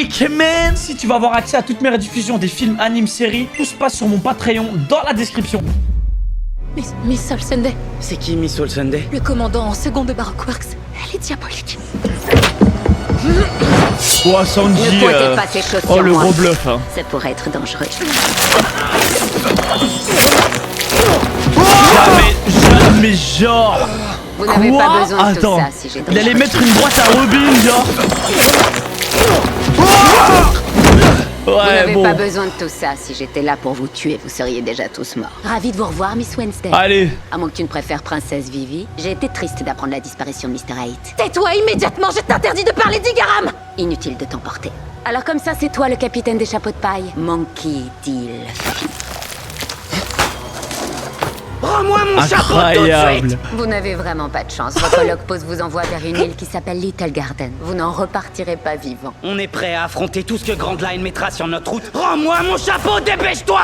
week, man. Si tu veux avoir accès à toutes mes rediffusions des films, animes, séries, tout se passe sur mon Patreon dans la description. Miss Soul Sunday, C'est qui Miss Soul Sunday? le commandant en second de Baroque Works. Elle est diabolique. Oh, Sanji. Ne pointez pas ces choses Oh, sur le moi. gros bluff, hein. Ça pourrait être dangereux. Jamais, genre. Vous n'avez Quoi? pas besoin de Attends, tout ça si j'ai il allait mettre une boîte à Robin, genre. Vous Ouais, n'avez bon. pas besoin de tout ça. Si j'étais là pour vous tuer, vous seriez déjà tous morts. Ravi de vous revoir, Miss Wednesday. Allez. À moins que tu ne préfères Princesse Vivi, j'ai été triste d'apprendre la disparition de Mr. Haight. Tais-toi immédiatement, je t'interdis de parler d'Igaram. Inutile de t'emporter. Alors comme ça, c'est toi le capitaine des chapeaux de paille. Monkey Deal. Rends-moi mon chapeau tout de Incroyable. suite. Vous n'avez vraiment pas de chance. Votre logpost vous envoie vers une île qui s'appelle Little Garden. Vous n'en repartirez pas vivant. On est prêt à affronter tout ce que Grand Line mettra sur notre route. Rends-moi mon chapeau, dépêche-toi.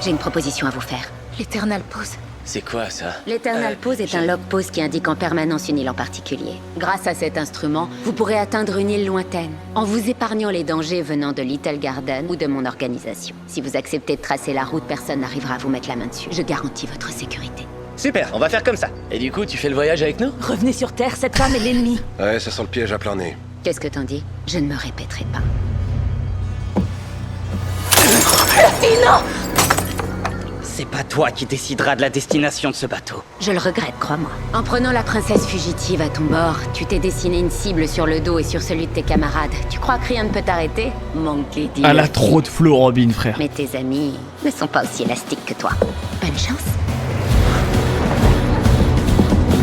J'ai une proposition à vous faire. L'Eternal Pause. C'est quoi ça? L'Eternal Pause est un logpost qui indique en permanence une île en particulier. Grâce à cet instrument, vous pourrez atteindre une île lointaine, en vous épargnant les dangers venant de Little Garden ou de mon organisation. Si vous acceptez de tracer la route, personne n'arrivera à vous mettre la main dessus. Je garantis votre sécurité. Super, on va faire comme ça. Et du coup, tu fais le voyage avec nous? Revenez sur Terre, cette femme est l'ennemi. Ouais, ça sent le piège à plein nez. Qu'est-ce que t'en dis? Je ne me répéterai pas. C'est pas toi qui décideras de la destination de ce bateau. Je le regrette, crois-moi. En prenant la princesse fugitive à ton bord, tu t'es dessiné une cible sur le dos et sur celui de tes camarades. Tu crois que rien ne peut t'arrêter? Monkey Deal. Elle a trop de flow, Robin, frère. Mais tes amis ne sont pas aussi élastiques que toi. Bonne chance.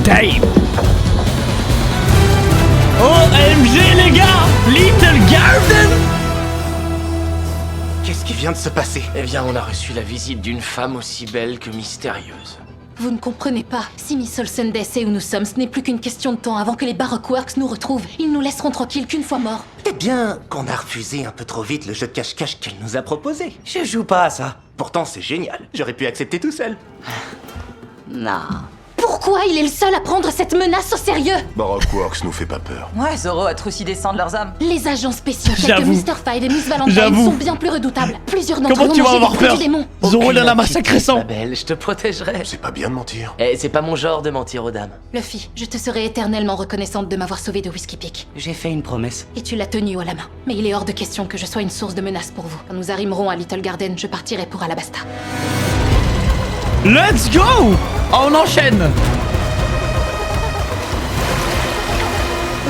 Damn. OMG, les gars. Little Garden. Qu'est-ce qui vient de se passer? Eh bien, on a reçu la visite d'une femme aussi belle que mystérieuse. Vous ne comprenez pas. Si Miss Soul Sunday sait où nous sommes, ce n'est plus qu'une question de temps avant que les Baroque Works nous retrouvent. Ils nous laisseront tranquilles qu'une fois morts. Peut-être bien qu'on a refusé un peu trop vite le jeu de cache-cache qu'elle nous a proposé. Je joue pas à ça. Pourtant, c'est génial. J'aurais pu accepter tout seul. Non. Pourquoi il est le seul à prendre cette menace au sérieux? Baroque Works nous fait pas peur. Ouais, Zoro a trop su descendre leurs âmes. Les agents spéciaux tels que J'avoue. Mr. Five et Miss Valentine J'avoue. sont bien plus redoutables. Plusieurs d'entre Comment eux tu ont vas mangé avoir des fruits peur? du démon. Zoro, il en a massacré 100. Ma belle, je te protégerai. C'est pas bien de mentir. Eh, c'est pas mon genre de mentir aux dames. Luffy, je te serai éternellement reconnaissante de m'avoir sauvé de Whiskey Peak. J'ai fait une promesse. Et tu l'as tenu haut la main. Mais il est hors de question que je sois une source de menace pour vous. Quand nous arriverons à Little Garden, je partirai pour Alabasta. Let's go. On enchaîne.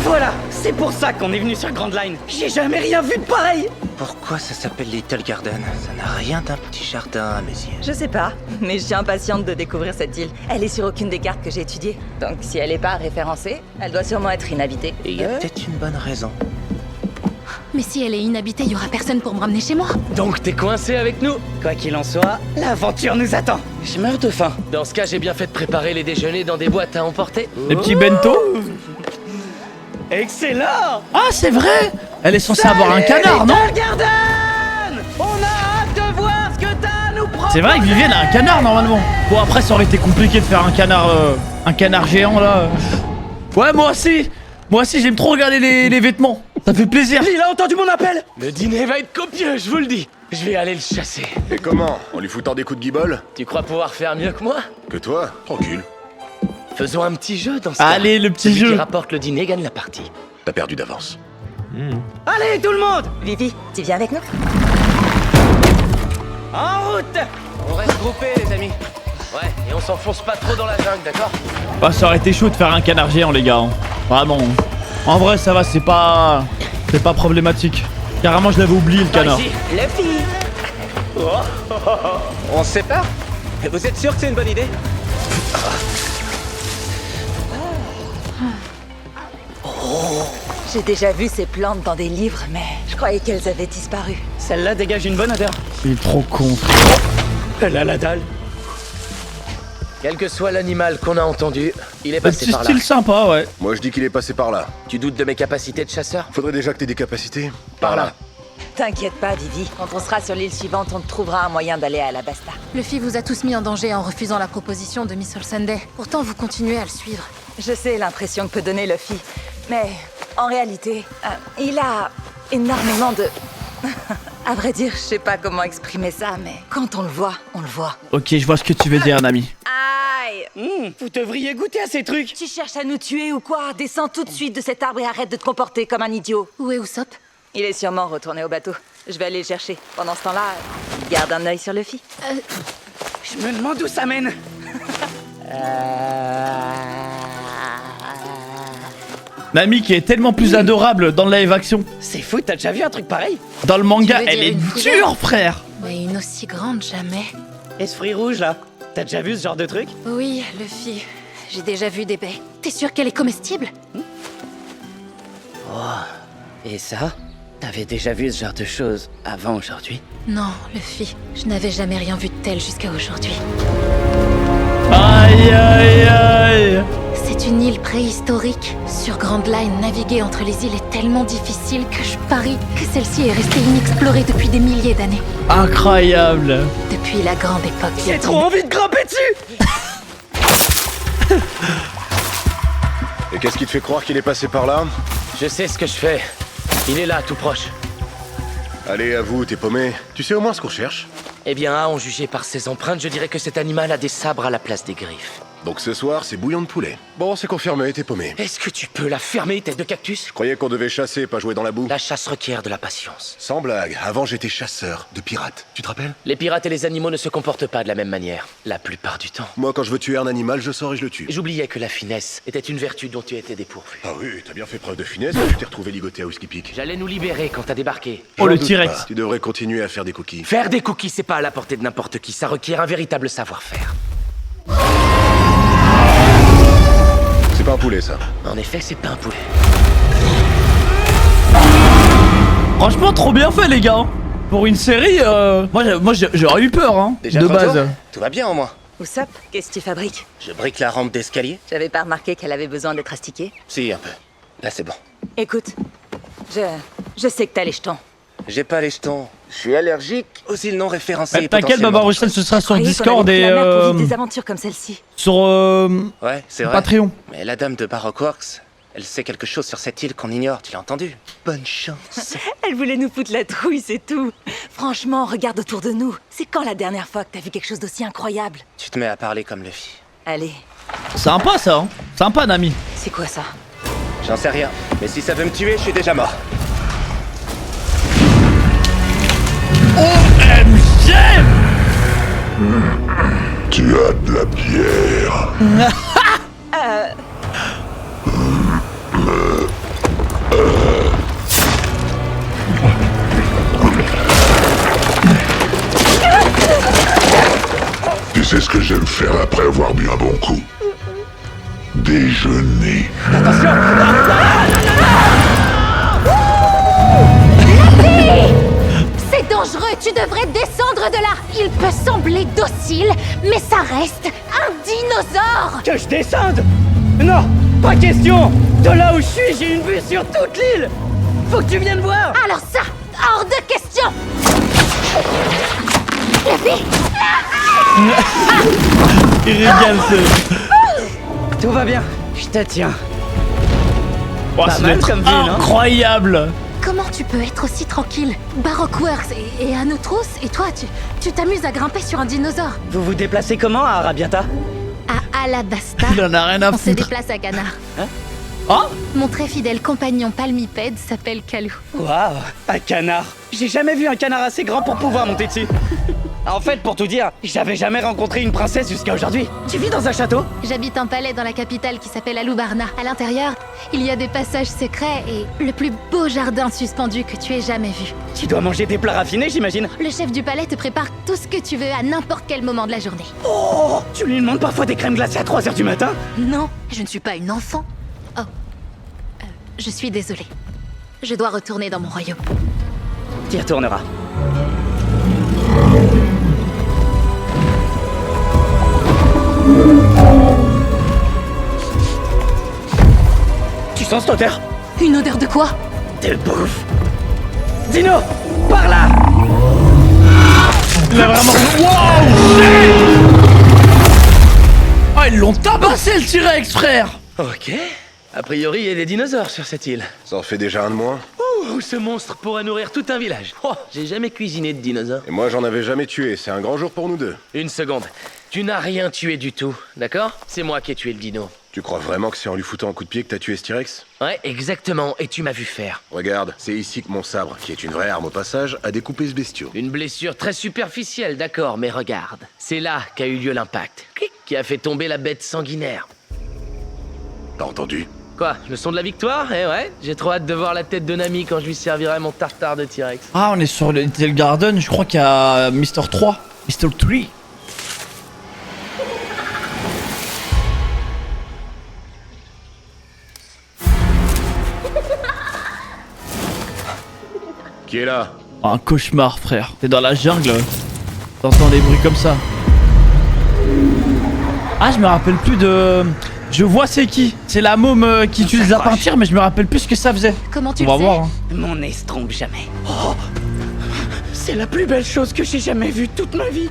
Voilà, c'est pour ça qu'on est venu sur Grand Line. J'ai jamais rien vu de pareil. Pourquoi ça s'appelle Little Garden? Ça n'a rien d'un petit jardin à mes yeux. Je sais pas, mais je suis impatiente de découvrir cette île. Elle est sur aucune des cartes que j'ai étudiées. Donc si elle est pas référencée, elle doit sûrement être inhabitée. Et il y a peut-être une bonne raison. Mais si elle est inhabitée, il y aura personne pour me ramener chez moi. Donc t'es coincé avec nous? Quoi qu'il en soit, l'aventure nous attend. Je meurs de faim. Dans ce cas, j'ai bien fait de préparer les déjeuners dans des boîtes à emporter. Les petits bento. Excellent. Ah, c'est vrai. Elle est censée avoir un canard, non? Little Garden. On a hâte de voir ce que t'as à nous proposer. C'est vrai que Vivienne a un canard normalement. Bon, après ça aurait été compliqué de faire un canard géant là. Ouais, moi aussi j'aime trop regarder les vêtements. Ça fait plaisir. Il a entendu mon appel. Le dîner va être copieux, je vous le dis. Je vais aller le chasser. Et comment? En lui foutant des coups de guibole? Tu crois pouvoir faire mieux que moi? Que toi? Tranquille. Faisons un petit jeu dans ce cas. Allez, le petit Celui jeu. qui rapporte le dîner gagne la partie. T'as perdu d'avance. Allez, tout le monde, Vivi, tu viens avec nous? en route. On reste groupés, les amis. Ouais, et on s'enfonce pas trop dans la jungle, d'accord? Bah, ça aurait été chaud de faire un canard géant, les gars. Hein. Vraiment. En vrai, ça va, c'est pas problématique. Carrément, je l'avais oublié le canard. Ici, les filles. On se sépare? Vous êtes sûr que c'est une bonne idée? J'ai déjà vu ces plantes dans des livres, mais je croyais qu'elles avaient disparu. Celle-là dégage une bonne odeur. Il est trop con, frère. Elle a la dalle. Quel que soit l'animal qu'on a entendu, il est passé Petit par là. style sympa, ouais. Moi je dis qu'il est passé par là. Tu doutes de mes capacités de chasseur? Faudrait déjà que t'aies des capacités. Par là. T'inquiète pas, Vivi. Quand on sera sur l'île suivante, on trouvera un moyen d'aller à Alabasta. Luffy vous a tous mis en danger en refusant la proposition de Miss Soul Sunday. Pourtant, vous continuez à le suivre. Je sais l'impression que peut donner Luffy, mais En réalité, il a énormément de... À vrai dire, je sais pas comment exprimer ça, mais quand on le voit, on le voit. Ok, je vois ce que tu veux dire, Nami. Aïe! Vous devriez goûter à ces trucs. Tu cherches à nous tuer ou quoi? Descends tout de suite de cet arbre et arrête de te comporter comme un idiot. Où est Usopp? Il est sûrement retourné au bateau. Je vais aller le chercher. Pendant ce temps-là, garde un œil sur Luffy. Je me demande où ça mène. Nami qui est tellement plus adorable dans le live action. C'est fou, t'as déjà vu un truc pareil? Dans le manga, Tu veux elle dire est une fille? dure, frère. Mais une aussi grande, jamais. Et ce fruit rouge là? T'as déjà vu ce genre de truc? Oui, Luffy. J'ai déjà vu des baies. T'es sûr qu'elle est comestible? Et ça? T'avais déjà vu ce genre de choses avant aujourd'hui? Non, Luffy. Je n'avais jamais rien vu de tel jusqu'à aujourd'hui. Aïe, aïe, aïe. C'est une île préhistorique. Sur Grand Line, naviguer entre les îles est tellement difficile que je parie que celle-ci est restée inexplorée depuis des milliers d'années. Incroyable. Depuis la grande époque. J'ai trop envie de grimper dessus! Et qu'est-ce qui te fait croire qu'il est passé par là? Je sais ce que je fais. Il est là, tout proche. Allez, avoue, t'es paumé. Tu sais au moins ce qu'on cherche? Eh bien, à en juger par ses empreintes, je dirais que cet animal a des sabres à la place des griffes. Donc ce soir, c'est bouillon de poulet. Bon, c'est confirmé, t'es paumé. Est-ce que tu peux la fermer, tête de cactus? Je croyais qu'on devait chasser, pas jouer dans la boue. La chasse requiert de la patience. Sans blague, avant j'étais chasseur de pirates. Tu te rappelles? Les pirates et les animaux ne se comportent pas de la même manière, la plupart du temps. Moi, quand je veux tuer un animal, je sors et je le tue. J'oubliais que la finesse était une vertu dont tu étais dépourvu. Ah oui, t'as bien fait preuve de finesse, mais tu t'es retrouvé ligoté à Whisky Peak. J'allais nous libérer quand t'as débarqué. Oh, le J'en doute T-Rex. pas. Tu devrais continuer à faire des cookies. Faire des cookies, c'est pas à la portée de n'importe qui, ça requiert un véritable savoir-faire. C'est pas un poulet, ça. En effet, c'est pas un poulet. Franchement, trop bien fait, les gars. Pour une série, moi j'aurais eu peur, hein, Déjà de trop base. tôt Tout va bien au moins. Usopp, qu'est-ce que tu fabriques? Je brique la rampe d'escalier? J'avais pas remarqué qu'elle avait besoin d'être astiquée. Si, un peu. Là, c'est bon. Écoute, je sais que t'as les jetons. J'ai pas les jetons. Je suis allergique aux îles non référencées. Bah, t'inquiète, Baba Rochelle, ce sera sur Croyez qu'on Discord allait et quitter la mer pour vivre des aventures comme celle-ci. sur Ouais, c'est vrai. Patreon. Mais la dame de Baroque Works, elle sait quelque chose sur cette île qu'on ignore, tu l'as entendu? Bonne chance. Elle voulait nous foutre la trouille, c'est tout. Franchement, regarde autour de nous. C'est quand la dernière fois que t'as vu quelque chose d'aussi incroyable? Tu te mets à parler comme Luffy. Allez, Sympa ça, hein. Sympa, Nami. c'est quoi ça? J'en sais rien. Mais si ça veut me tuer, je suis déjà mort. OMG. Tu as de la bière. Tu sais ce que j'aime faire après avoir bu un bon coup? Déjeuner. C'est dangereux, tu devrais descendre de là. Il peut sembler docile, mais ça reste un dinosaure. Que je descende? Non, pas question. De là où je suis, j'ai une vue sur toute l'île. Faut que tu viennes voir. Alors ça, hors de question. Luffy, Il régale ce. Tout va bien, je te tiens. Oh, Pas ça mal doit être comme ville, hein. incroyable. comment tu peux être aussi tranquille? Baroque Works et Anotros, et toi, tu t'amuses à grimper sur un dinosaure. Vous vous déplacez comment à Arabiata? À Alabasta, Il en a rien à on se foutre. déplace à Canard. Oh, Mon très fidèle compagnon palmipède s'appelle Kalou. Waouh, un canard. J'ai jamais vu un canard assez grand pour pouvoir monter dessus. En fait, pour tout dire, j'avais jamais rencontré une princesse jusqu'à aujourd'hui. Tu vis dans un château? J'habite un palais dans la capitale qui s'appelle Alubarna. À l'intérieur, il y a des passages secrets et le plus beau jardin suspendu que tu aies jamais vu. Tu dois manger des plats raffinés, j'imagine. Le chef du palais te prépare tout ce que tu veux à n'importe quel moment de la journée. Oh, tu lui demandes parfois des crèmes glacées à 3h du matin? Non, je ne suis pas une enfant. Oh. Je suis désolée. Je dois retourner dans mon royaume. T'y retourneras. Tu sens cette odeur? Une odeur de quoi? De bouffe. Dino, par là. il a vraiment. Wow, shit. Oh, ils l'ont tabassé le T-Rex, frère. Ok. A priori, il y a des dinosaures sur cette île. Ça en fait déjà un de moins. Ouh, ce monstre pourrait nourrir tout un village. Oh, j'ai jamais cuisiné de dinosaures. Et moi, j'en avais jamais tué. C'est un grand jour pour nous deux. Une seconde. Tu n'as rien tué du tout, d'accord? C'est moi qui ai tué le dino. Tu crois vraiment que c'est en lui foutant un coup de pied que t'as tué ce T-Rex? Ouais, exactement, et tu m'as vu faire. Regarde, c'est ici que mon sabre, qui est une vraie arme au passage, a découpé ce bestiau. Une blessure très superficielle, d'accord, mais regarde. C'est là qu'a eu lieu l'impact. Clic, qui a fait tomber la bête sanguinaire. T'as entendu? Quoi, le son de la victoire? Eh ouais, j'ai trop hâte de voir la tête de Nami quand je lui servirai mon tartare de T-Rex. Ah, on est sur le Little Garden, je crois qu'il y a Mr. 3. Mr. 3. Qui est là? Oh, un cauchemar, frère. T'es dans la jungle. T'entends des bruits comme ça. Ah, je me rappelle plus de... Je vois c'est qui. C'est la môme qui utilise la peinture, mais je me rappelle plus ce que ça faisait. Comment tu On va le sais? voir. Hein. Mon nez se trompe jamais. Oh, c'est la plus belle chose que j'ai jamais vue toute ma vie.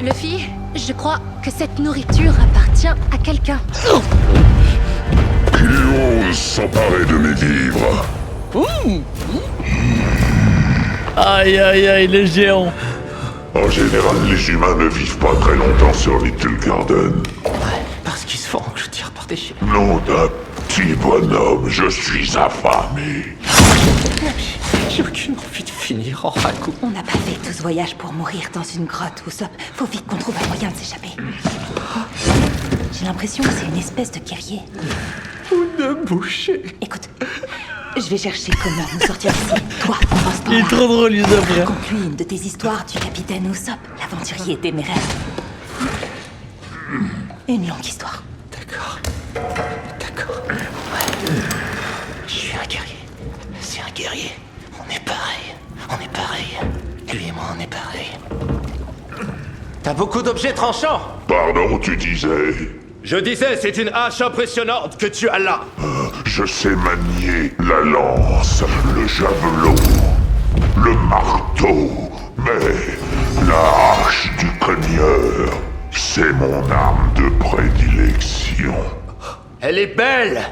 Luffy, je crois que cette nourriture appartient à quelqu'un. Qui ose s'emparer de mes vivres? Aïe aïe aïe, les géants. En général, les humains ne vivent pas très longtemps sur Little Garden. Parce qu'ils se font engloutir par des chiens. Nom d'un petit bonhomme, je suis affamé. J'ai aucune envie de finir en ragoût. On n'a pas fait tout ce voyage pour mourir dans une grotte, Usopp. Faut vite qu'on trouve un moyen de s'échapper. J'ai l'impression que c'est une espèce de guerrier. Ou de boucher. Écoute, je vais chercher comment nous sortir d'ici. Toi, pendant ce Il est temps-là, trop drôle, Usopp, frère. raconte-lui une de tes histoires du capitaine Usopp, l'aventurier téméraire. Une longue histoire. D'accord. D'accord. Ouais. Je suis un guerrier. C'est un guerrier. On est pareil. On est pareil. Lui et moi, on est pareil. T'as beaucoup d'objets tranchants. Pardon, tu disais? Je disais, c'est une hache impressionnante que tu as là. Je sais manier la lance, le javelot, le marteau, mais la hache du cogneur, c'est mon arme de prédilection. Elle est belle.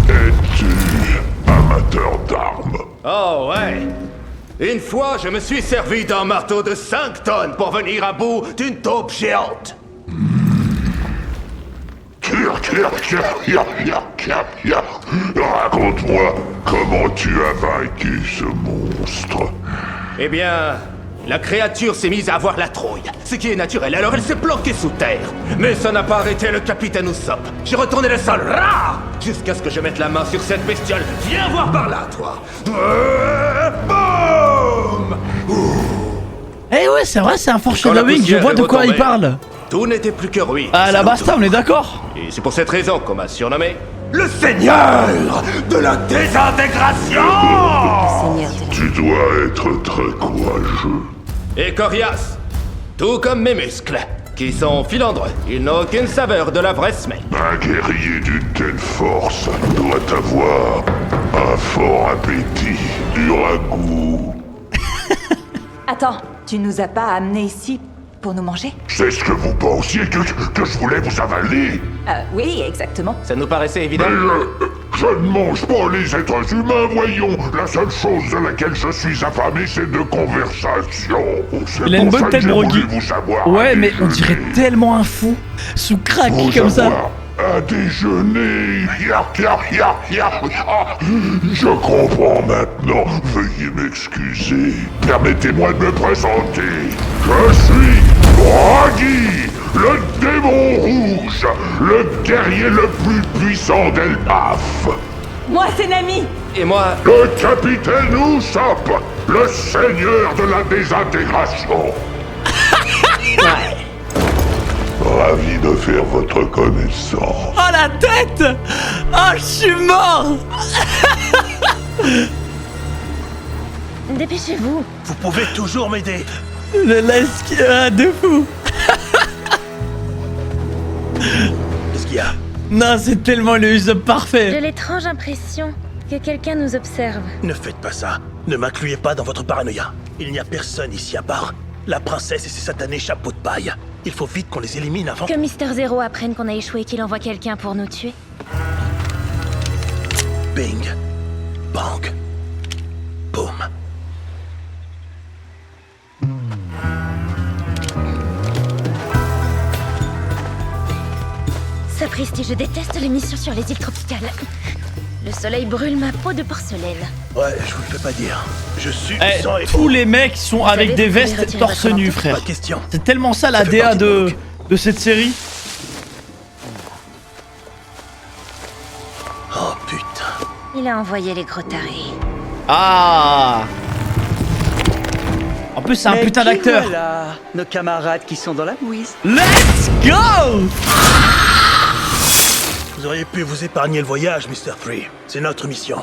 Es-tu amateur d'armes? Oh ouais. Une fois, je me suis servi d'un marteau de 5 tonnes pour venir à bout d'une taupe géante. Raconte-moi comment tu as vaincu ce monstre. Eh bien, la créature s'est mise à avoir la trouille, ce qui est naturel, alors elle s'est planquée sous terre. Mais ça n'a pas arrêté le capitaine Usopp. J'ai retourné le sol, rah, jusqu'à ce que je mette la main sur cette bestiole. Viens voir par là, toi. Boum. Eh ouais, c'est vrai, c'est un foreshadowing, je vois de quoi il parle. Tout n'était plus que ruine. Ah, la basta, on est d'accord. Et c'est pour cette raison qu'on m'a surnommé le Seigneur de la désintégration. Seigneur de la... Tu dois être très courageux. Et coriace, tout comme mes muscles, qui sont filandreux. Ils n'ont aucune saveur de la vraie semelle. Un guerrier d'une telle force doit avoir un fort appétit, du ragoût. Attends, tu nous as pas amenés ici pour nous manger? C'est ce que vous pensiez que je voulais vous avaler? Oui, exactement. Ça nous paraissait évident. Mais je ne mange pas les êtres humains, voyons. La seule chose de laquelle je suis affamé, c'est de conversation. C'est Il a une pour bonne ça que tête, j'ai Broggy. voulu vous avoir Ouais, à mais on dirait déjeuner. tellement un fou. Sous crack, Vous comme ça. avoir à déjeuner. Je comprends maintenant. Veuillez m'excuser. Permettez-moi de me présenter. Je suis Broggy, le démon rouge, le guerrier le plus puissant d'Elbaf. Moi, c'est Nami. Et moi, Le capitaine Usopp, le seigneur de la désintégration. Ravi de faire votre connaissance. Oh la tête. Oh, je suis mort. Dépêchez-vous. vous pouvez toujours m'aider. Le l'esquive de fou. Qu'est-ce qu'il y a? Non, c'est tellement le Usopp J'ai parfait. l'étrange impression que quelqu'un nous observe. Ne faites pas ça. Ne m'incluez pas dans votre paranoïa. Il n'y a personne ici à part la princesse et ses satanés chapeaux de paille. Il faut vite qu'on les élimine avant... Que Mister Zero apprenne qu'on a échoué et qu'il envoie quelqu'un pour nous tuer. Bing. Bang. Boum. Sapristi, je déteste les missions sur les îles tropicales. Le soleil brûle ma peau de porcelaine. Ouais, je vous le fais pas dire. Je suis Eh, sang et tous les mecs sont avec savez, des vous pouvez vestes retirer torse votre nu, manteau. frère. Pas de question. C'est tellement ça la Ça fait DA partie du de, look. de cette série. Oh putain. Il a envoyé les gros tarés. Ah. En plus, c'est un Mais putain qui d'acteur. voilà nos camarades qui sont dans la mouise. Let's go. Vous auriez pu vous épargner le voyage, Mr. Free. C'est notre mission.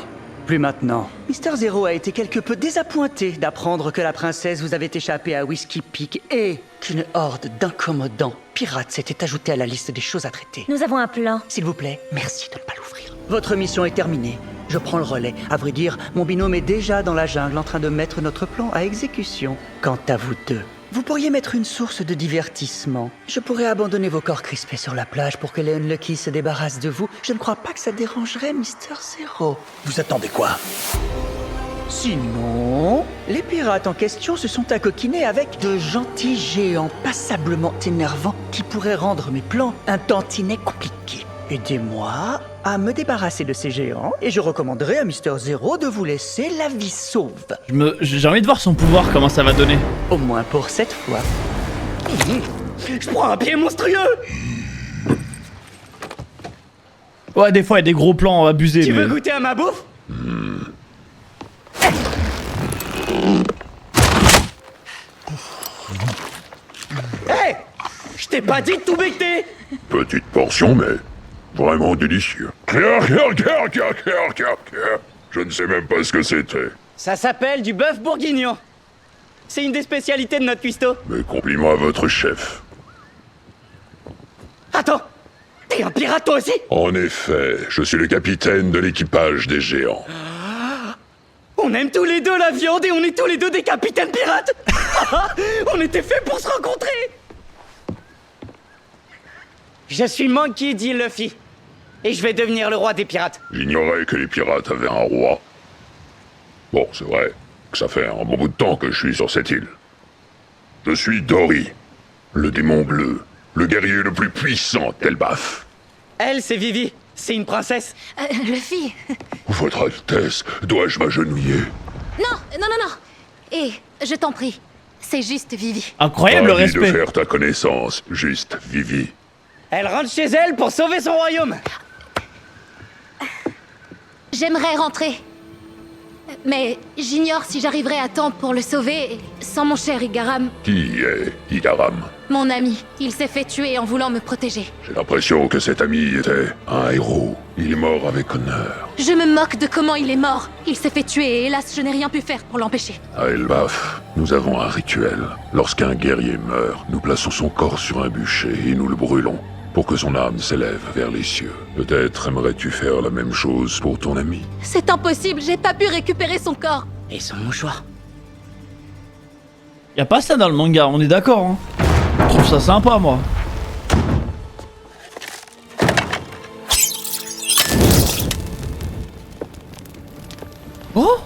Plus maintenant. Mister Zero a été quelque peu désappointé d'apprendre que la princesse vous avait échappé à Whiskey Peak et qu'une horde d'incommodants pirates s'était ajoutée à la liste des choses à traiter. Nous avons un plan. S'il vous plaît, merci de ne pas l'ouvrir. Votre mission est terminée. Je prends le relais. À vrai dire, mon binôme est déjà dans la jungle en train de mettre notre plan à exécution. Quant à vous deux, vous pourriez mettre une source de divertissement. Je pourrais abandonner vos corps crispés sur la plage pour que les Unlucky se débarrassent de vous. Je ne crois pas que ça dérangerait Mister Zero. Vous attendez quoi? Sinon, les pirates en question se sont accoquinés avec de gentils géants passablement énervants qui pourraient rendre mes plans un tantinet compliqués. Aidez-moi à me débarrasser de ces géants et je recommanderais à Mister Zero de vous laisser la vie sauve. J'ai envie de voir son pouvoir, comment ça va donner. Au moins pour cette fois. Je prends un pied monstrueux. Ouais, des fois, il y a des gros plans abusés. Tu mais... veux goûter à ma bouffe? Hé, je t'ai pas dit de tout becter. Petite portion, mais vraiment délicieux. Je ne sais même pas ce que c'était. Ça s'appelle du bœuf bourguignon. C'est une des spécialités de notre cuistot. Mes compliments à votre chef. Attends, t'es un pirate toi aussi? En effet, je suis le capitaine de l'équipage des géants. On aime tous les deux la viande et on est tous les deux des capitaines pirates. On était faits pour se rencontrer. Je suis Monkey D. Luffy. Et je vais devenir le roi des pirates. J'ignorais que les pirates avaient un roi. Bon, c'est vrai que ça fait un bon bout de temps que je suis sur cette île. Je suis Dory, le démon bleu, le guerrier le plus puissant d'Elbaf. Elle, c'est Vivi. C'est une princesse. Luffy. Votre Altesse, dois-je m'agenouiller? Non, non, non, non. Et je t'en prie, c'est juste Vivi. Incroyable le Ravi de respect. faire ta connaissance, juste Vivi. Elle rentre chez elle pour sauver son royaume. J'aimerais rentrer. Mais j'ignore si j'arriverai à temps pour le sauver sans mon cher Igaram, Qui est Igaram? mon ami. Il s'est fait tuer en voulant me protéger. J'ai l'impression que cet ami était un héros. Il est mort avec honneur. Je me moque de comment il est mort. Il s'est fait tuer et hélas, je n'ai rien pu faire pour l'empêcher. À Elbaf, nous avons un rituel. Lorsqu'un guerrier meurt, nous plaçons son corps sur un bûcher et nous le brûlons pour que son âme s'élève vers les cieux. Peut-être aimerais-tu faire la même chose pour ton ami? C'est impossible, j'ai pas pu récupérer son corps. Et son mouchoir. Y a pas ça dans le manga, on est d'accord, hein. Je trouve ça sympa, moi. Oh!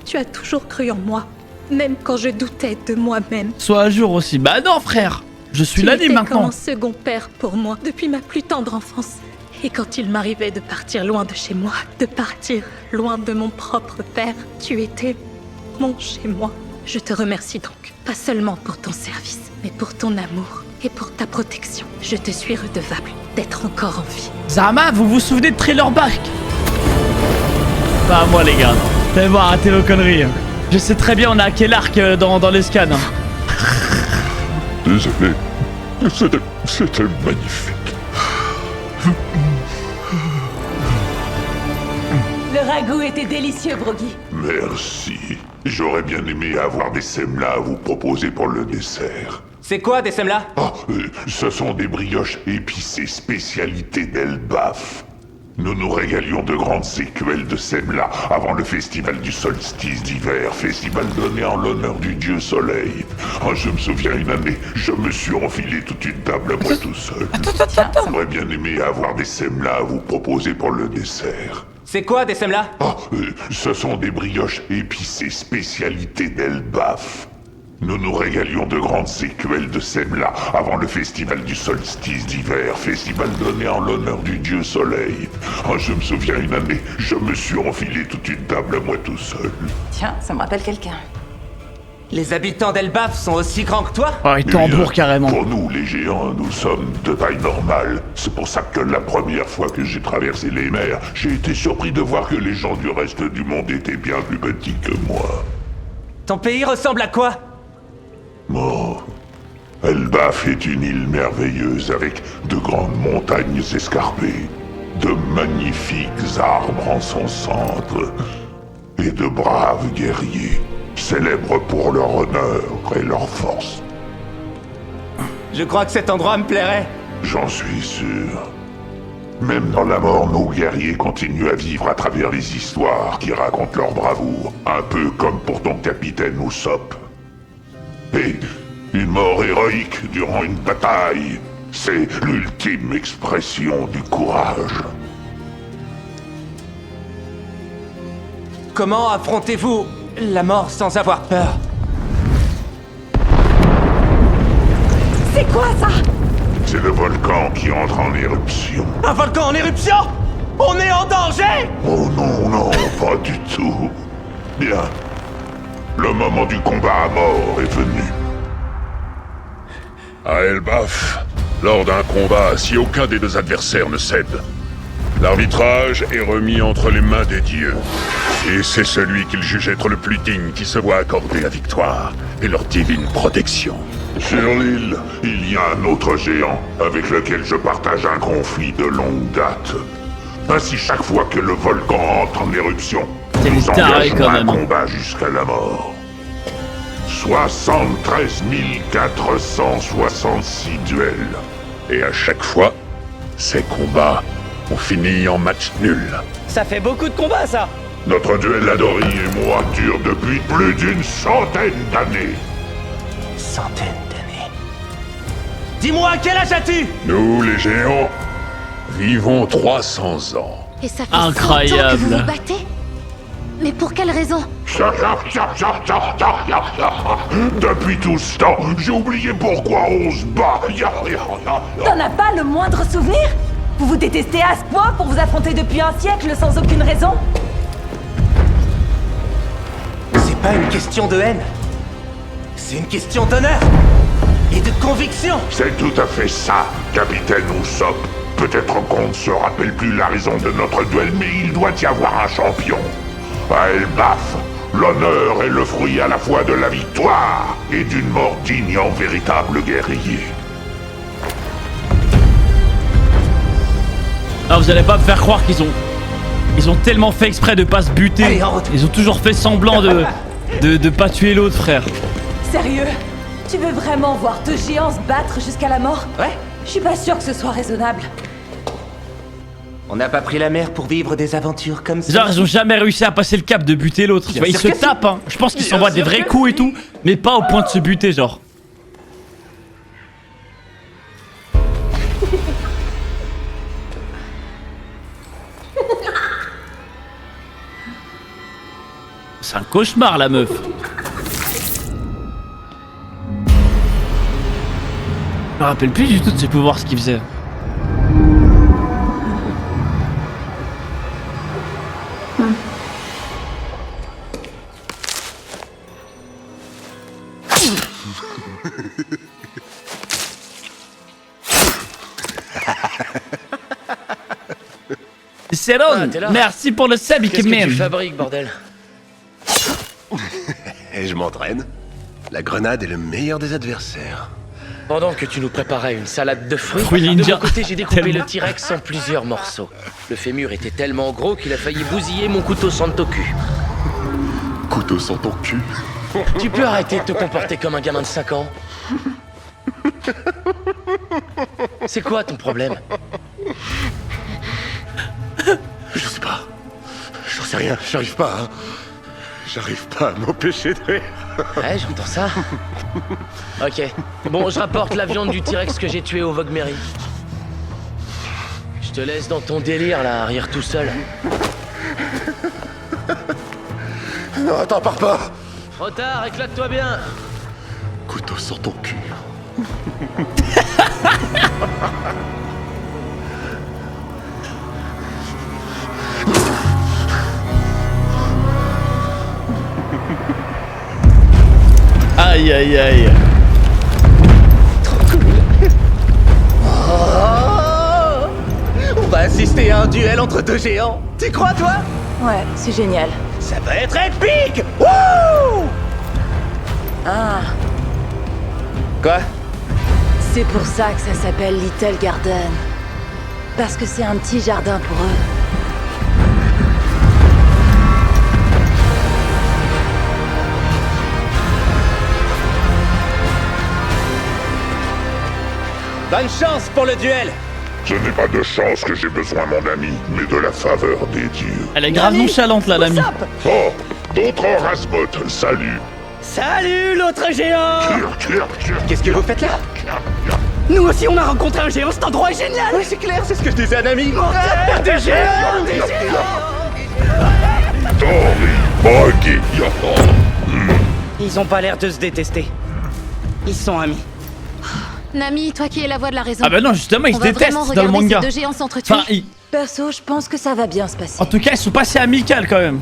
Tu as toujours cru en moi, même quand je doutais de moi-même. Sois à jour aussi. Bah non, frère! Je suis Tu l'année étais maintenant. comme un second père pour moi depuis ma plus tendre enfance. Et quand il m'arrivait de partir loin de chez moi, de partir loin de mon propre père, tu étais mon chez moi. Je te remercie donc, pas seulement pour ton service, mais pour ton amour et pour ta protection. Je te suis redevable d'être encore en vie. Zama, vous vous souvenez de Trailer Park? Pas à moi, les gars. Vous allez voir, arrêtez vos conneries. Je sais très bien on a à quel arc dans les scans. Désolé. C'était magnifique. Le ragoût était délicieux, Brogy. Merci. J'aurais bien aimé avoir des semlas à vous proposer pour le dessert. C'est quoi des semlas? Ah, ce sont des brioches épicées spécialité d'Elbaf. Nous nous régalions de grandes séquelles de semlas avant le festival du solstice d'hiver, festival donné en l'honneur du dieu soleil. Ah, je me souviens une année, je me suis enfilé toute une table à moi tout seul. J'aurais bien aimé avoir des semlas à vous proposer pour le dessert. C'est quoi des semlas? Oh, ce sont des brioches épicées spécialité d'Elbaf. Nous nous régalions de grandes séquelles de semla avant le festival du solstice d'hiver, festival donné en l'honneur du dieu soleil. Oh, je me souviens une année, je me suis enfilé toute une table à moi tout seul. Tiens, ça me rappelle quelqu'un. Les habitants d'Elbaf sont aussi grands que toi? Oh, il tambour carrément. Pour nous, les géants, nous sommes de taille normale. C'est pour ça que la première fois que j'ai traversé les mers, j'ai été surpris de voir que les gens du reste du monde étaient bien plus petits que moi. Ton pays ressemble à quoi? Oh, Elbaf est une île merveilleuse avec de grandes montagnes escarpées, de magnifiques arbres en son centre, et de braves guerriers, célèbres pour leur honneur et leur force. Je crois que cet endroit me plairait. J'en suis sûr. Même dans la mort, nos guerriers continuent à vivre à travers les histoires qui racontent leur bravoure, un peu comme pour ton capitaine Usopp. Et une mort héroïque durant une bataille, c'est l'ultime expression du courage. Comment affrontez-vous la mort sans avoir peur? C'est quoi ça? C'est le volcan qui entre en éruption. Un volcan en éruption? On est en danger? Oh non, non, pas du tout. Bien. Le moment du combat à mort est venu. À Elbaf, lors d'un combat, si aucun des deux adversaires ne cède, l'arbitrage est remis entre les mains des dieux. Et c'est celui qu'ils jugent être le plus digne qui se voit accorder la victoire et leur divine protection. Sur l'île, il y a un autre géant avec lequel je partage un conflit de longue date. Ainsi, chaque fois que le volcan entre en éruption, nous engageons un combat jusqu'à la mort. 73 466 duels. Et à chaque fois, ces combats ont fini en match nul. Ça fait beaucoup de combats, ça. Notre duel Adori et moi dure depuis plus d'une centaine d'années. Centaines d'années. Dis-moi, quel âge as-tu? Nous, les géants, vivons 300 ans. Et ça fait Incroyable. 100 ans que vous vous battez? Mais pour quelle raison? Depuis tout ce temps, j'ai oublié pourquoi on se bat. T'en as pas le moindre souvenir? Vous vous détestez à ce point pour vous affronter depuis un siècle sans aucune raison? C'est pas une question de haine. C'est une question d'honneur. Et de conviction. C'est tout à fait ça, capitaine Usopp. Peut-être qu'on ne se rappelle plus la raison de notre duel, mais il doit y avoir un champion. À Elbaf, l'honneur est le fruit à la fois de la victoire et d'une mort digne en véritable guerrier. Ah, vous allez pas me faire croire qu'ils ont... Ils ont tellement fait exprès de pas se buter. Allez, en route. Ils ont toujours fait semblant de pas tuer l'autre, frère. Sérieux? Tu veux vraiment voir deux géants se battre jusqu'à la mort? Ouais. Je suis pas sûre que ce soit raisonnable. On n'a pas pris la mer pour vivre des aventures comme ça. Genre, ils ont jamais réussi à passer le cap de buter l'autre. Tu vois, ils se sûr que si. tapent, hein. Je pense qu'ils Bien s'envoient des sûr vrais que coups et si. tout, mais pas au point de se buter, genre. C'est un cauchemar, la meuf. Je me rappelle plus du tout de ses pouvoirs, ce qu'il faisait. Céron, t'es là. merci pour le sub, Qu'est-ce que tu Ikemen. fabriques, bordel? Et je m'entraîne. La grenade est le meilleur des adversaires. Pendant que tu nous préparais une salade de fruits, Fruits de ninja. mon côté j'ai découpé Tellement. le T-Rex en plusieurs morceaux. Le fémur était tellement gros qu'il a failli bousiller mon couteau Santoku. Couteau sans ton cul. Tu peux arrêter de te comporter comme un gamin de 5 ans? C'est quoi ton problème? Je sais pas. J'en sais rien. J'arrive pas à... J'arrive pas à m'empêcher de rire. Ouais, j'entends ça. Ok. Bon, je rapporte la viande du T-Rex que j'ai tué au Vogue-Mary. Je te laisse dans ton délire, là, à rire tout seul. Non, attends, pars pas. Trop tard, éclate-toi bien. Couteau sur ton cul. Aïe aïe aïe. Oh, on va assister à un duel entre deux géants. Tu crois, toi? Ouais, c'est génial. Ça va être épique. Wouh! Ah, Quoi? c'est pour ça que ça s'appelle Little Garden. Parce que c'est un petit jardin pour eux. Bonne chance pour le duel. Ce n'est pas de chance que j'ai besoin, mon ami, mais de la faveur des dieux. Elle est grave nonchalante là, l'ami. Oh, d'autres Rasmut, salut. Salut, l'autre géant. Qu'est-ce que vous faites là? Nous aussi, on a rencontré un géant. Cet endroit est génial. Oui, c'est clair, c'est ce que je disais à un ami. Des géants, des géants. Tori, Buggy, Ils ont pas l'air de se détester. Ils sont amis. Nami, toi qui es la voix de la raison. Ah bah non, justement, ils on se va détestent vraiment dans le regarder manga. ces deux géants s'entretuer. Enfin, Perso, je pense que ça va bien se passer. en tout cas, ils sont pas si amicales quand même.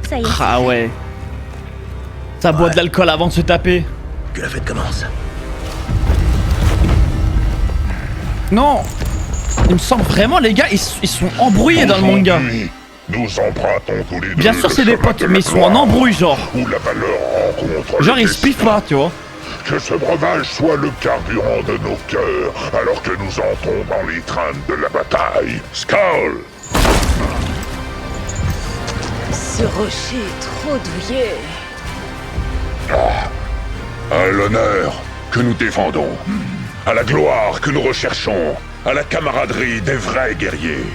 Ça y est. Ah ouais. Ça boit de l'alcool avant de se taper. Que la fête commence. Non. Il me semble vraiment, les gars, ils sont embrouillés dans le manga. Nous empruntons tous les deux. Bien sûr, le c'est des chemin potes, de mais la ils sont en gloire, embrouille, genre. Où la valeur rencontre Genre, le ils se piffent pas, tu vois. Que ce breuvage soit le carburant de nos cœurs, alors que nous entrons dans les trains de la bataille. Skull! Ce rocher est trop douillet. À l'honneur que nous défendons, à la gloire que nous recherchons, à la camaraderie des vrais guerriers.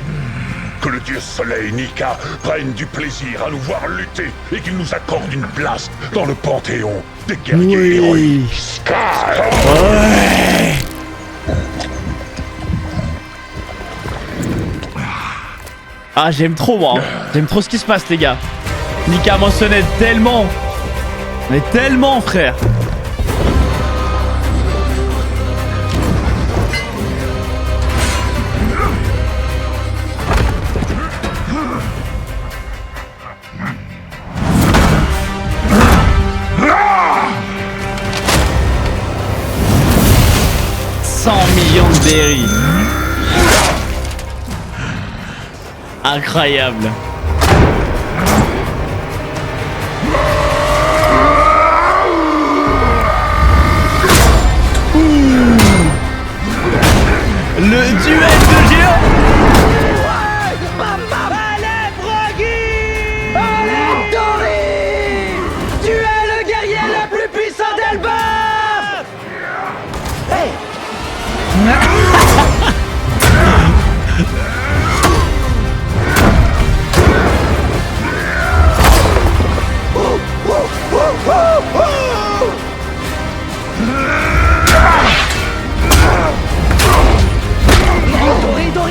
Que le dieu soleil Nika prenne du plaisir à nous voir lutter et qu'il nous accorde une place dans le panthéon des guerriers héroïques. Sky! Ah, j'aime trop, moi. J'aime trop ce qui se passe, les gars. Nika mentionnait tellement. Mais tellement, frère. Millions de berries. Incroyable. Le duel de géants. Allez, Broggy! Allez, Tori! Tu es le guerrier le plus puissant d'Elbaf! Hey!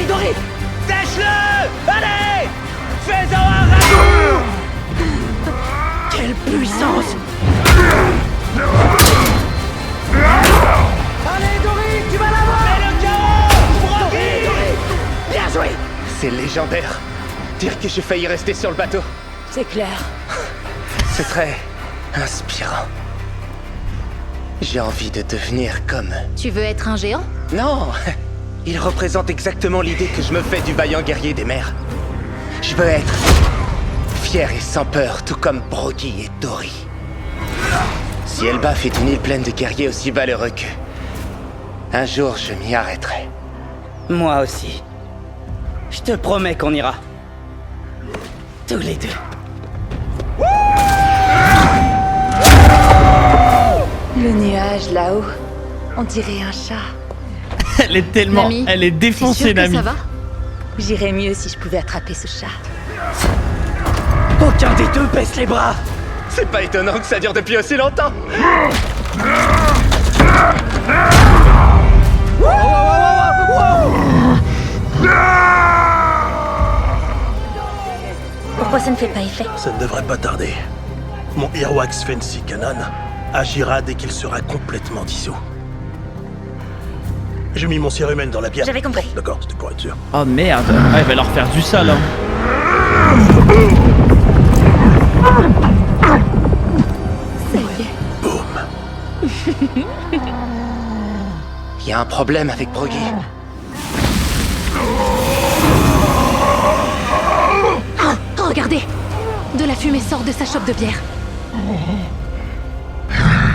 Dori! Tâche-le! Allez! Fais-en un ragoût! Quelle puissance! Allez, Dori, tu vas l'avoir! Fais le chaos! Dori! Bien joué! C'est légendaire. Dire que j'ai failli rester sur le bateau. C'est clair. C'est très inspirant. J'ai envie de devenir comme... Tu veux être un géant? Non! Il représente exactement l'idée que je me fais du vaillant guerrier des mers. Je veux être fier et sans peur, tout comme Broggy et Tori. Si Elbaf est une île pleine de guerriers aussi valeureux qu'eux, un jour je m'y arrêterai. Moi aussi. Je te promets qu'on ira. Tous les deux. Le nuage là-haut, on dirait un chat. Elle est tellement... Nami, elle est défoncée, t'es sûre que Nami. ça va? J'irais mieux si je pouvais attraper ce chat. Aucun des deux baisse les bras. C'est pas étonnant que ça dure depuis aussi longtemps. Pourquoi ça ne fait pas effet? Ça ne devrait pas tarder. Mon Irwax Fancy Cannon agira dès qu'il sera complètement dissous. J'ai mis mon cérumen dans la bière. J'avais compris. Bon, d'accord, c'était pour être sûr. Oh merde. Ah, il va leur faire du sale, hein. Ça y est. Boum. Il y a un problème avec Broggy. Regardez! De la fumée sort de sa chope de bière.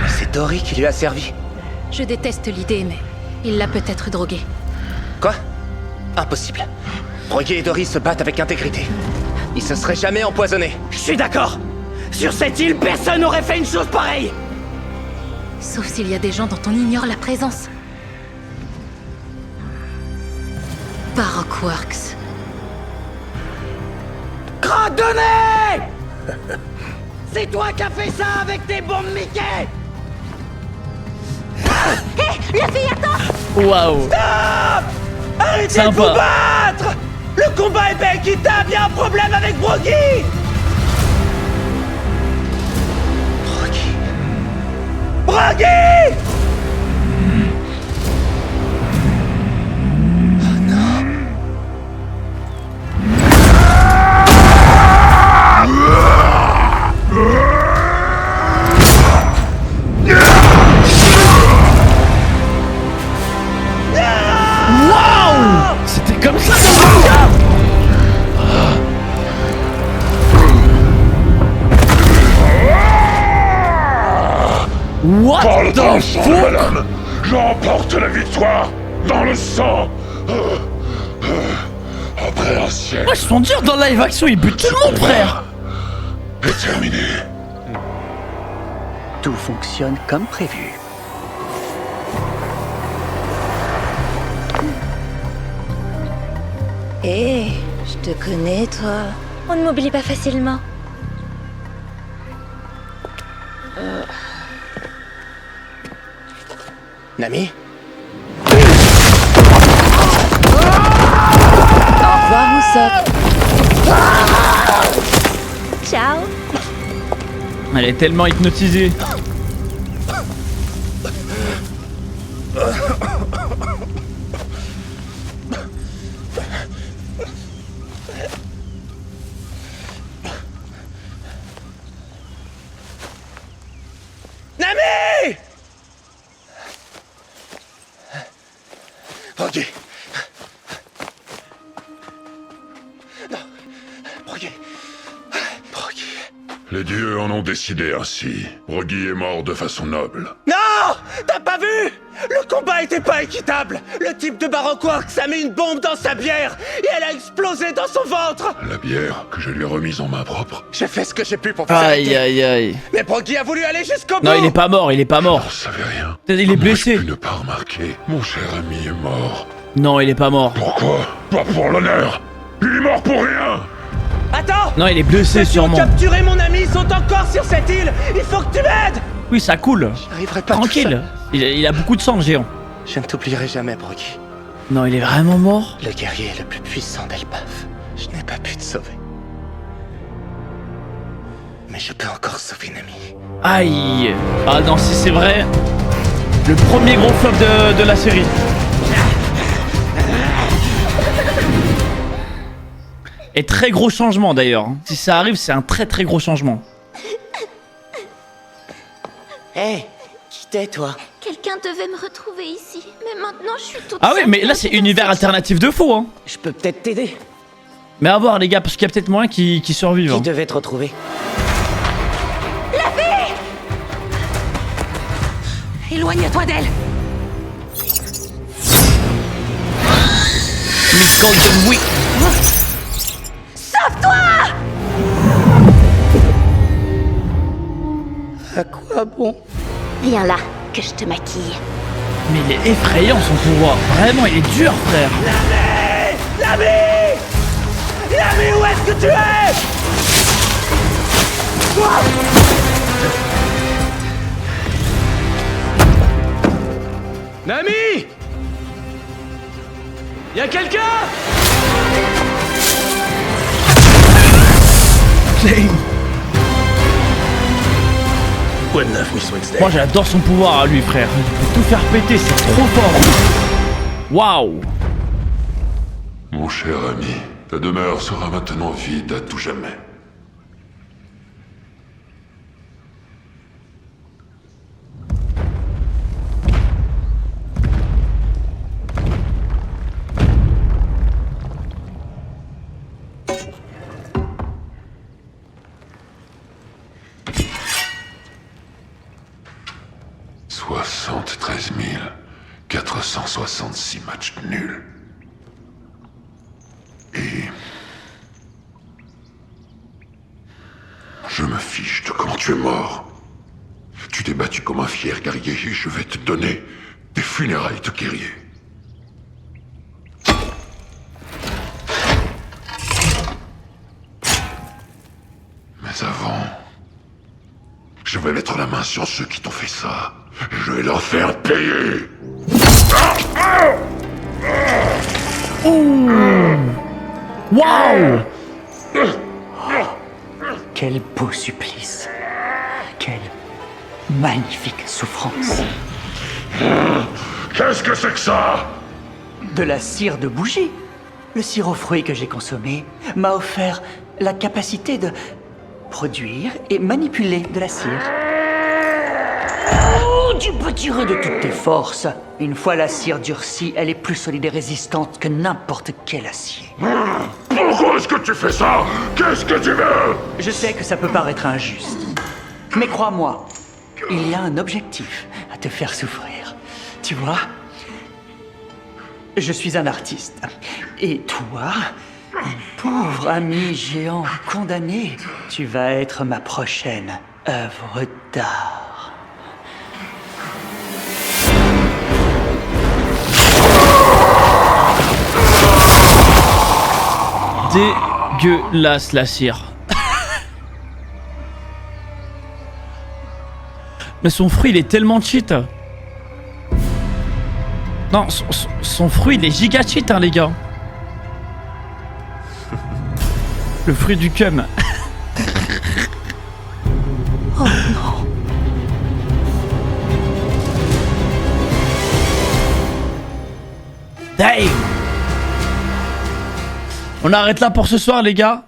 C'est Dory qui lui a servi. Je déteste l'idée, mais il l'a peut-être drogué. Quoi? Impossible. Broggy et Dory se battent avec intégrité. Ils se seraient jamais empoisonnés. Je suis d'accord. Sur cette île, personne n'aurait fait une chose pareille. Sauf s'il y a des gens dont on ignore la présence. Baroque Works. Crotte de nez! C'est toi qui as fait ça avec tes bombes Mickey! Hé, la fille, attends! Waouh. Stop! Arrêtez de vous battre! Le combat est pas équitable, il y a un problème avec Broggy! Broggy! Waouh! C'était comme ça dans le manga! What Par le the sang, fuck? madame, j'emporte la victoire dans le sang. Après un siècle. Ouais, je sont durs dans live action, ils butent tout le monde, frère! Est terminé. Tout fonctionne comme prévu. Hé, je te connais, toi. On ne m'oublie pas facilement. Nami? Au revoir, Usopp. Ciao. Elle est tellement hypnotisée. Nami! Broggy. Non. Broggy. Broggy. Les dieux en ont décidé ainsi. Broggy est mort de façon noble. Non! T'as pas vu? Le combat était pas équitable! Le type de Baroque Works a mis une bombe dans sa bière et elle a explosé dans son ventre! La bière que je lui ai remise en main propre. J'ai fait ce que j'ai pu pour vous Aïe arrêter. aïe aïe. Mais Broggy a voulu aller jusqu'au bout! Non, il est pas mort, il est pas mort. Je savais rien. Il est Comment blessé. ai-je pu ne pas remarquer? Mon cher ami est mort. Non, il est pas mort. Pourquoi? Pas pour l'honneur. Il est mort pour rien. Attends! Non, il est blessé Ceux qui ont sûrement. capturé mon ami sont encore sur cette île! Il faut que tu m'aides! Oui, ça coule. J'arriverai pas tout Tranquille. Il a beaucoup de sang, le géant. seul. Je ne t'oublierai jamais, Broggy. Non, il est vraiment mort. Le guerrier le plus puissant d'Elbaf. Je n'ai pas pu te sauver. Mais je peux encore sauver Nami. Aïe. Ah non, si c'est vrai. Le premier gros flop de la série. Et très gros changement d'ailleurs. Si ça arrive, c'est un très très gros changement. Hé, qui t'es, toi? Quelqu'un devait me retrouver ici, mais maintenant je suis toute Ah oui, seule mais là dans c'est cette univers infection. alternatif de fou, hein. Je peux peut-être t'aider. Mais à voir les gars, parce qu'il y a peut-être moyen qui survivent. Qui Hein. devait te retrouver? Éloigne-toi d'elle! Miss Golden Week. À quoi bon? Viens là, que je te maquille. Mais il est effrayant son pouvoir. Vraiment, il est dur, frère. Nami! Nami! Nami, où est-ce que tu es? Nami! Y'a quelqu'un? Quoi de neuf, Miss Wednesday? Moi j'adore son pouvoir à lui, frère. Il peut tout faire péter, c'est trop fort. Waouh. Mon cher ami, ta demeure sera maintenant vide à tout jamais. « 73 466 matchs nuls. Et... je me fiche de comment tu es mort. Tu t'es battu comme un fier guerrier et je vais te donner des funérailles de guerrier. Mais avant... je vais mettre la main sur ceux qui t'ont fait ça. Je vais leur faire payer. Waouh. Quel beau supplice. Quelle magnifique souffrance. Qu'est-ce que c'est que ça? De la cire de bougie. Le sirop fruit que j'ai consommé m'a offert la capacité de produire et manipuler de la cire. Oh, tu peux tirer de toutes tes forces. Une fois la cire durcie, elle est plus solide et résistante que n'importe quel acier. Pourquoi est-ce que tu fais ça? Qu'est-ce que tu veux? Je sais que ça peut paraître injuste, mais crois-moi, il y a un objectif à te faire souffrir. Tu vois, je suis un artiste, et toi, un pauvre ami géant condamné, tu vas être ma prochaine œuvre d'art. Dégueulasse la cire. Mais son fruit il est tellement cheat. Non, son fruit il est giga cheat hein les gars. Le fruit du cum. Oh non. Damn. On arrête là pour ce soir les gars.